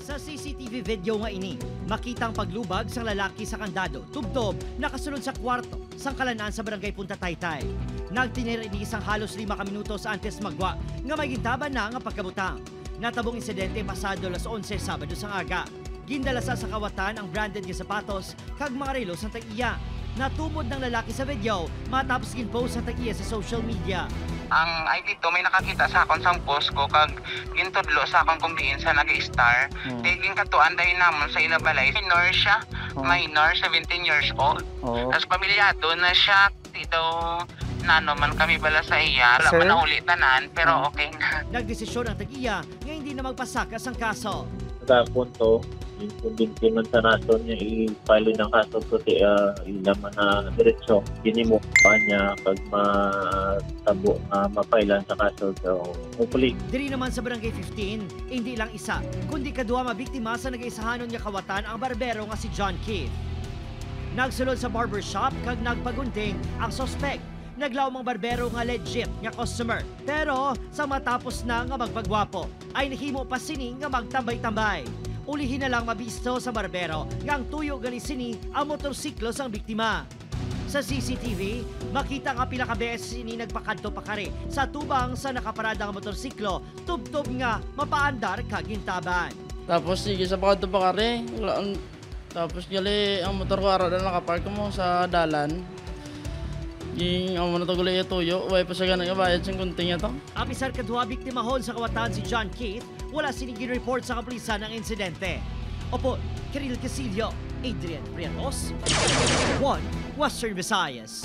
Sa CCTV video nga ini, makitang paglubag sang lalaki sa kandado, tubtob, nakasunod sa kwarto, sang kalanaan sa barangay Punta Taytay. Nagtinir ini isang halos 5 minutos antes magwa, nga may gintaban na nga pagkabutang. Natabong insidente pasado las 11 Sabado sang aga. Gindala sa kawatan ang branded nga sapatos, kag mga relo sa tag-iya. Natumod ng lalaki sa video, matapos ginpost sa tag-iya sa social media. Ang ID to may nakakita sa akong sang post ko kag gintudlo sa akong kumbiin sa nag-star. Tiging katuan dahil namon sa inabalay. Minor siya, minor, 17 years old. Tapos pamilyado na siya. Dito, nano man kami bala sa iya. Wala man na tanan, pero okay na. Nagdesisyon ang tag-iya nga hindi na magpasakas ang kaso. Sa punto, yung kumbinti man sa nason niya i-file ng kaso kasi ilaman na diretsyo. Ginimo pa niya pag matabo na mapailan sa kaso. So, hopefully. Diri naman sa Barangay 15, hindi lang isa, kundi kadua mabiktima sa nag-isahanon nga kawatan ang barbero nga si John Keith. Nagsulod sa barbershop kag nagpagunting ang suspect. Naglaw mang barbero nga legit nga customer. Pero sa matapos na nga magpagwapo, ay nahimo pa sini nga magtambay-tambay. Ulihin na lang mabisto sa barbero nga ang tuyo gali sini ang motorsiklo sang biktima. Sa CCTV, makita nga pila ka beses sini nagpakadto pa kare sa tubang sa nakaparada nga motorsiklo, tubtob nga mapaandar kag gintaban. Tapos sige sa pakadto pa kare, tapos gali ang motor ko ara na nakapark mo sa dalan. Yung ang mga natagulay tuyo, way pa sa ganang bayad sa kunting ito. Apisar kadwa biktima hon sa kawatan si John Keith, wala sinigin report sa kapulisan ng insidente. Opo, Kiril Casillo, Adrian Prietos, 1 Western Visayas.